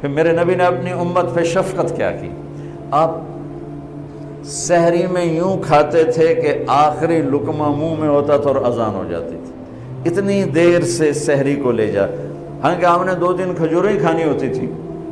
پھر میرے نبی نے اپنی امت پہ شفقت کیا کی، آپ سحری میں یوں کھاتے تھے کہ آخری لقمہ منہ میں ہوتا تھا اور اذان ہو جاتی تھی، اتنی دیر سے سحری کو لے جا، حالانکہ آپ نے 2 دن کھجوریں ہی کھانی ہوتی تھی،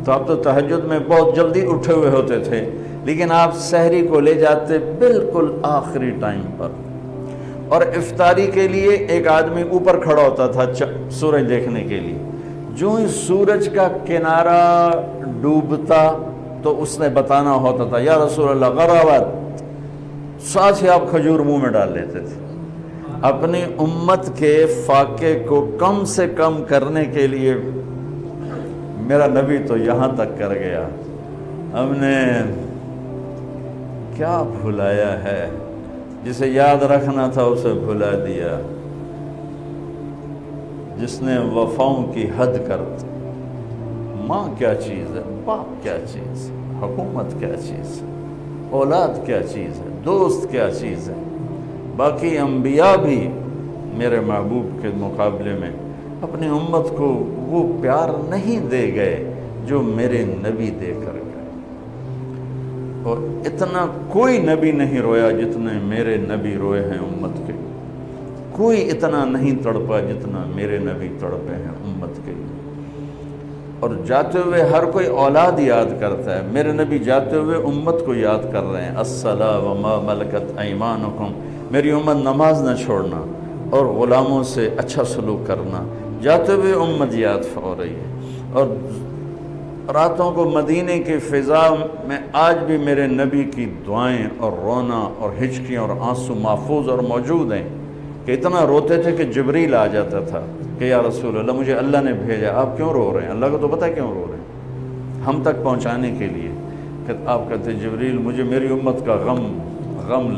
تو آپ تو تہجد میں بہت جلدی اٹھے ہوئے ہوتے تھے، لیکن آپ سحری کو لے جاتے بالکل آخری ٹائم پر۔ اور افطاری کے لیے ایک آدمی اوپر کھڑا ہوتا تھا سورج دیکھنے کے لیے، جو ہی سورج کا کنارہ ڈوبتا تو اس نے بتانا ہوتا تھا یا رسول اللہ غرابت، ساتھ ہی آپ کھجور منہ میں ڈال لیتے تھے۔ اپنی امت کے فاقے کو کم سے کم کرنے کے لیے میرا نبی تو یہاں تک کر گیا، ہم نے کیا بھلایا ہے، جسے یاد رکھنا تھا اسے بھلا دیا، جس نے وفاؤں کی حد کر دی۔ ماں کیا چیز ہے، باپ کیا چیز ہے، حکومت کیا چیز ہے، اولاد کیا چیز ہے، دوست کیا چیز ہے۔ باقی انبیاء بھی میرے محبوب کے مقابلے میں اپنی امت کو وہ پیار نہیں دے گئے جو میرے نبی دے کر گئے، اور اتنا کوئی نبی نہیں رویا جتنے میرے نبی روئے ہیں امت کے، کوئی اتنا نہیں تڑپا جتنا میرے نبی تڑپے ہیں امت کے لیے۔ اور جاتے ہوئے ہر کوئی اولاد یاد کرتا ہے، میرے نبی جاتے ہوئے امت کو یاد کر رہے ہیں، الصلاۃ وما ملکت ایمانکم، میری امت نماز نہ چھوڑنا اور غلاموں سے اچھا سلوک کرنا، جاتے ہوئے امت یاد ہو رہی ہے۔ اور راتوں کو مدینے کی فضا میں آج بھی میرے نبی کی دعائیں اور رونا اور ہچکیاں اور آنسو محفوظ اور موجود ہیں، کہ اتنا روتے تھے کہ جبریل آ جاتا تھا کہ یا رسول اللہ مجھے اللہ نے بھیجا، آپ کیوں رو رہے ہیں؟ اللہ کو تو پتہ ہے کیوں رو رہے ہیں، ہم تک پہنچانے کے لیے۔ کہ آپ کہتے جبریل مجھے میری امت کا غم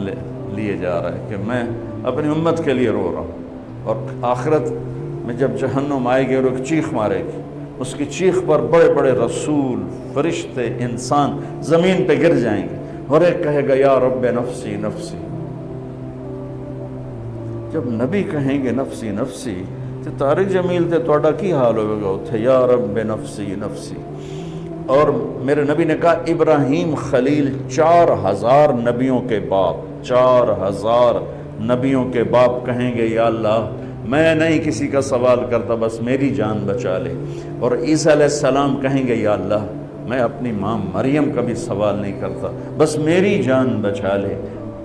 لیے جا رہا ہے کہ میں اپنی امت کے لیے رو رہا ہوں، اور آخرت میں جب جہنم آئے گی اور ایک چیخ مارے گی، اس کی چیخ پر بڑے بڑے رسول، فرشتے، انسان زمین پہ گر جائیں گے، اور ایک کہے گا یا رب نفسی نفسی۔ جب نبی کہیں گے نفسی نفسی تو طارق جمیل تے توڑا کی حال ہوگا اتھے یا رب نفسی نفسی۔ اور میرے نبی نے کہا ابراہیم خلیل 4000 نبیوں کے باپ، 4000 نبیوں کے باپ کہیں گے یا اللہ میں نہیں کسی کا سوال کرتا، بس میری جان بچا لے۔ اور عیسیٰ علیہ السلام کہیں گے یا اللہ میں اپنی ماں مریم کا بھی سوال نہیں کرتا، بس میری جان بچا لے۔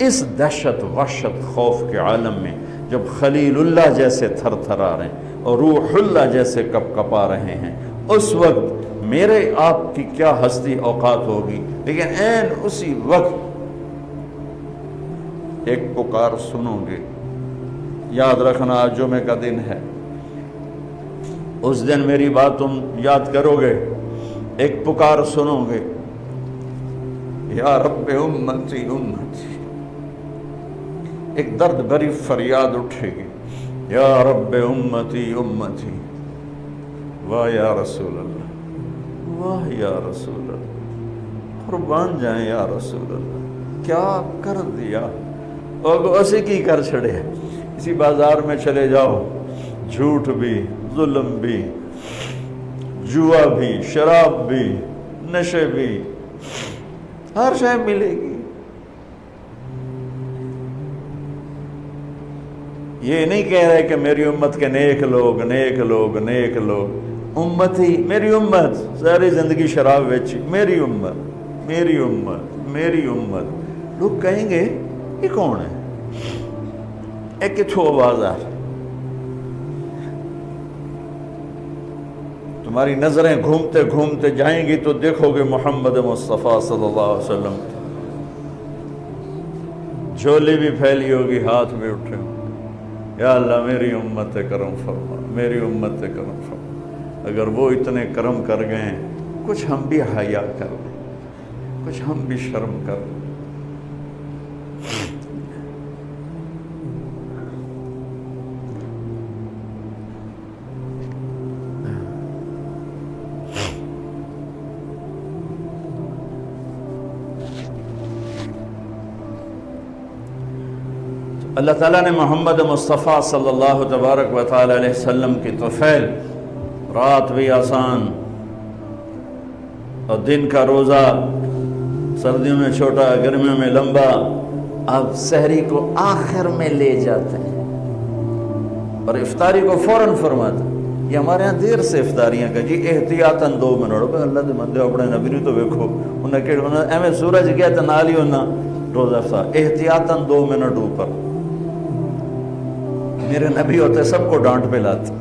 اس دہشت وحشت خوف کے عالم میں جب خلیل اللہ جیسے تھر تھرا رہے ہیں اور روح اللہ جیسے کپ کپا رہے ہیں، اس وقت میرے آپ کی کیا ہستی اوقات ہوگی، لیکن عین اسی وقت ایک پکار سنو گے۔ یاد رکھنا آج جمعے کا دن ہے، اس دن میری بات تم یاد کرو گے، ایک پکار سنو گے، یا رب امتی امتی، ایک درد بھری فریاد اٹھے گی، یا رب امتی امتی، واہ یا رسول اللہ، واہ یا رسول اللہ، قربان جائیں یا رسول اللہ، کیا کر دیا، اور اسی کی کر چھڑے۔ اسی بازار میں چلے جاؤ، جھوٹ بھی، ظلم بھی، جوا بھی، شراب بھی، نشے بھی، ہر شے ملے گی۔ یہ نہیں کہہ رہے کہ میری امت کے نیک لوگ نیک لوگ نیک لوگ، امت ہی میری امت ساری زندگی شراب بیچی، میری امت میری امت میری امت، لوگ کہیں گے یہ کون ہے، ایک کتھو آواز آ رہی۔ تمہاری نظریں گھومتے گھومتے جائیں گی تو دیکھو گے محمد مصطفیٰ صلی اللہ علیہ وسلم، جھولی بھی پھیلی ہوگی، ہاتھ بھی اٹھے ہوں، یا اللہ میری امت کرم فرما، میری امت کرم فرما۔ اگر وہ اتنے کرم کر گئے، کچھ ہم بھی حیا کر لیں، کچھ ہم بھی شرم کر لیں۔ اللہ تعالیٰ نے محمد مصطفیٰ صلی اللہ تبارک و تعالی علیہ وسلم کی طفیل، رات بھی آسان اور دن کا روزہ سردیوں میں چھوٹا، گرمیوں میں لمبا، اب سحری کو آخر میں لے جاتے ہیں اور افطاری کو فوراً فرماتے ہیں۔ یہ ہمارے ہاں دیر سے افطاریاں کہ جی احتیاطاً 2 منٹ، اللہ دے مندے اپنے نبی نے تو ویکھو انہیں کہ ایویں سورج گیا تو نال ہی ہونا روزہ افطار، احتیاطاً 2 منٹ اوپر۔ میرے نبی ہوتے سب کو ڈانٹ پہ لاتے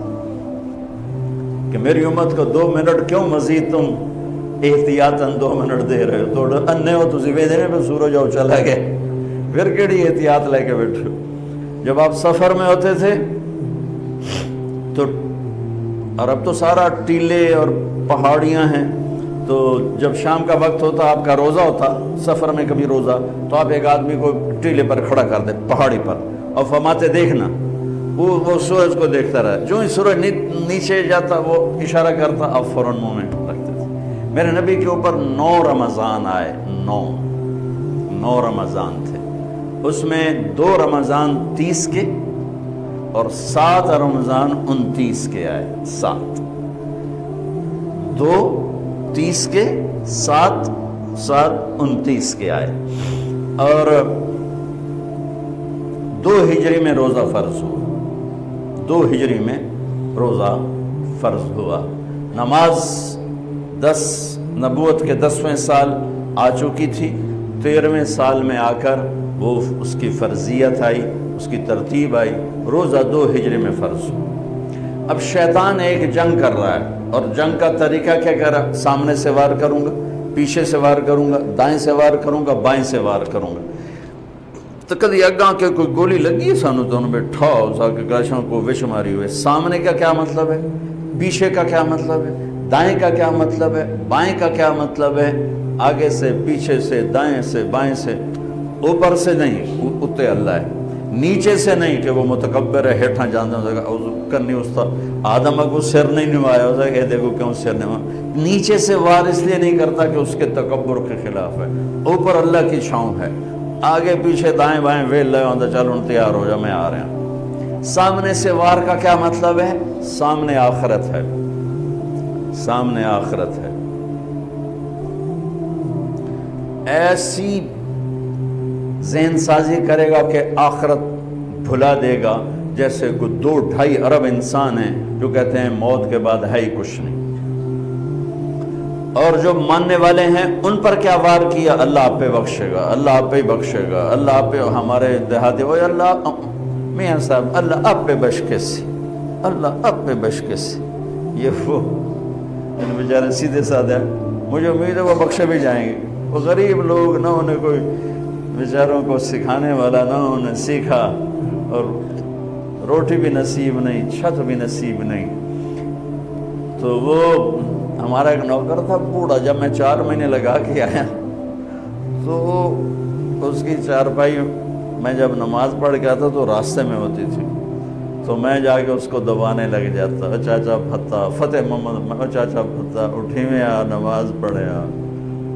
کہ میری امت کو 2 منٹ کیوں مزید تم احتیاطاً 2 منٹ دے رہے ہو، تو انے ہو تسی وے دینے پہ سورج آؤ چلا گئے، پھر کیڑی احتیاط لے کے بیٹھو۔ جب آپ سفر میں ہوتے تھے تو، اور اب تو سارا ٹیلے اور پہاڑیاں ہیں، تو جب شام کا وقت ہوتا آپ کا روزہ ہوتا سفر میں کبھی روزہ، تو آپ ایک آدمی کو ٹیلے پر کھڑا کر دے پہاڑی پر اور فرماتے دیکھنا، وہ سورج کو دیکھتا رہا، جو ہی سورج نیچے جاتا وہ اشارہ کرتا، اب فوراً منہ میں رکھتے تھے۔ میرے نبی کے اوپر 9 رمضان آئے، 9 رمضان تھے، اس میں 2 رمضان 30 کے اور 7 رمضان 29 کے آئے، 7 2 30 کے 7 29 کے آئے، اور 2 ہجری میں روزہ فرض ہوا، 2 ہجری میں روزہ فرض ہوا۔ نماز 10 نبوت کے 10ویں سال آ چکی تھی، 13ویں سال میں آ کر وہ اس کی فرضیت آئی، اس کی ترتیب آئی، روزہ 2 ہجری میں فرض ہوا۔ اب شیطان ایک جنگ کر رہا ہے، اور جنگ کا طریقہ کیا کر رہا ہے؟ سامنے سے وار کروں گا، پیچھے سے وار کروں گا، دائیں سے وار کروں گا، بائیں سے وار کروں گا۔ تو کدی اگاں کے کوئی گولی لگی ہے سانو تو انہوں بیٹھا ہو کہ گاشوں کو وش ماری ہوئے، سامنے کا کیا مطلب ہے، پیچھے کا کیا مطلب ہے، دائیں کا کیا مطلب ہے، بائیں کا کیا مطلب ہے، آگے سے، پیچھے سے، دائیں سے، بائیں سے، اوپر سے نہیں، اتے اللہ ہے، نیچے سے نہیں کہ وہ متکبر ہے، ہیٹھاں جاندہ ہو جائے کرنی استا آدم کو سر نہیں نمایا ہو جائے، دیکھو کیوں سر نمایا، نیچے سے وار اس لیے نہیں کرتا کہ اس کے تکبر کے خلاف ہے، اوپر اللہ کی چھاؤں ہے، آگے پیچھے دائیں بائیں ویل لے ہوندہ چلو ان تیار ہو جا میں آ رہے ہیں۔ سامنے سے وار کا کیا مطلب ہے؟ سامنے آخرت ہے، سامنے آخرت ہے، ایسی ذہن سازی کرے گا کہ آخرت بھلا دے گا، جیسے کوئی 2-2.5 ارب انسان ہیں جو کہتے ہیں موت کے بعد ہے ہی کچھ نہیں۔ اور جو ماننے والے ہیں ان پر کیا وار کیا؟ اللہ آپ پہ بخشے گا، اللہ آپ پہ ہی بخشے گا، اللہ آپ پہ، ہمارے دیہاتی وہ اللہ میاں صاحب اللہ آپ پہ بشکے سی، اللہ آپ پہ بشکے سی، یہ وہ ان بیچارے سیدھے سادھے، مجھے امید ہے وہ بخشے بھی جائیں گے۔ وہ غریب لوگ، نہ انہیں کوئی بیچاروں کو سکھانے والا، نہ انہیں سیکھا، اور روٹی بھی نصیب نہیں، چھت بھی نصیب نہیں، تو وہ ہمارا ایک نوکر تھا بوڑھا، جب میں 4 مہینے لگا کے آیا تو اس کی چارپائی میں جب نماز پڑھ کے آتا تو راستے میں ہوتی تھی، تو میں جا کے اس کو دبانے لگ جاتا، چاچا پھتا، فتح محمد، چاچا پھتا اٹھی میں آ، نماز پڑھے آ،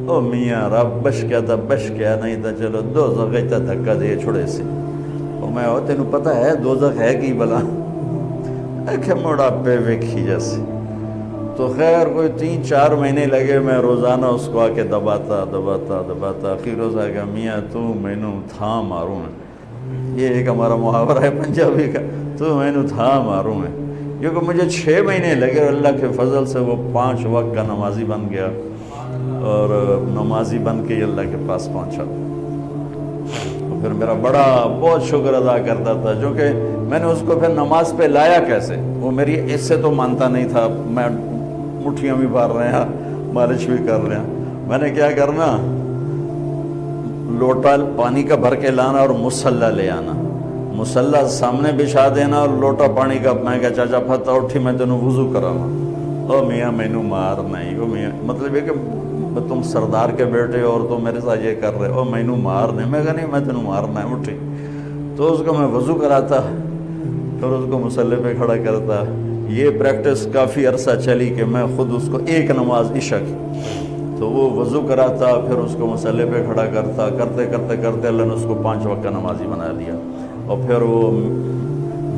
او میاں رب بش کیا تھا، بش کیا نہیں تھا، چلو دوزخ تا دھکا دے چھوڑے سے، اور میں تینوں پتہ ہے دوزخ ہے کی بلا، کہ موڑا پہ ویکھی جیسے۔ تو خیر کوئی 3-4 مہینے لگے، میں روزانہ اس کو آ کے دباتا، آخر روز آ گیا، میاں تو مینوں تھا ماروں ہے، یہ ایک ہمارا محاورہ ہے پنجابی کا، تو مینوں تھا ماروں ہے، کیونکہ مجھے 6 مہینے لگے، اور اللہ کے فضل سے وہ 5 وقت کا نمازی بن گیا، اور نمازی بن کے اللہ کے پاس پہنچا۔ پھر میرا بڑا بہت شکر ادا کرتا تھا، جو کہ میں نے اس کو پھر نماز پہ لایا کیسے، وہ میری اس سے تو مانتا نہیں تھا، میں مٹھیاں بھی بھر رہے ہیں، مالش بھی کر رہے ہیں، میں نے کیا کرنا، لوٹا پانی کا بھر کے لانا اور مصلی لے آنا، مصلی سامنے بچھا دینا اور لوٹا پانی کا، میں کہا چاچا پھتا اٹھی میں تینوں وضو کراواں، او میاں مینوں مار نہیں، او میاں مطلب یہ کہ تم سردار کے بیٹے اور تم میرے ساتھ یہ کر رہے ہو، مینوں مار نہیں، میں کہا نہیں میں تینوں مارنا ہے، اٹھی، تو اس کو میں وضو کراتا، پھر اس کو مصلی پہ کھڑا کرتا۔ یہ پریکٹس کافی عرصہ چلی کہ میں خود اس کو ایک نماز عشاء کی، تو وہ وضو کراتا، پھر اس کو مصلی پہ کھڑا کرتا، کرتے کرتے کرتے اللہ نے اس کو 5 وقت کا نمازی بنا دیا، اور پھر وہ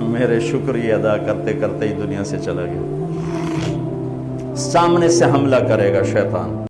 میرے شکریہ ادا کرتے کرتے ہی دنیا سے چلا گیا۔ سامنے سے حملہ کرے گا شیطان۔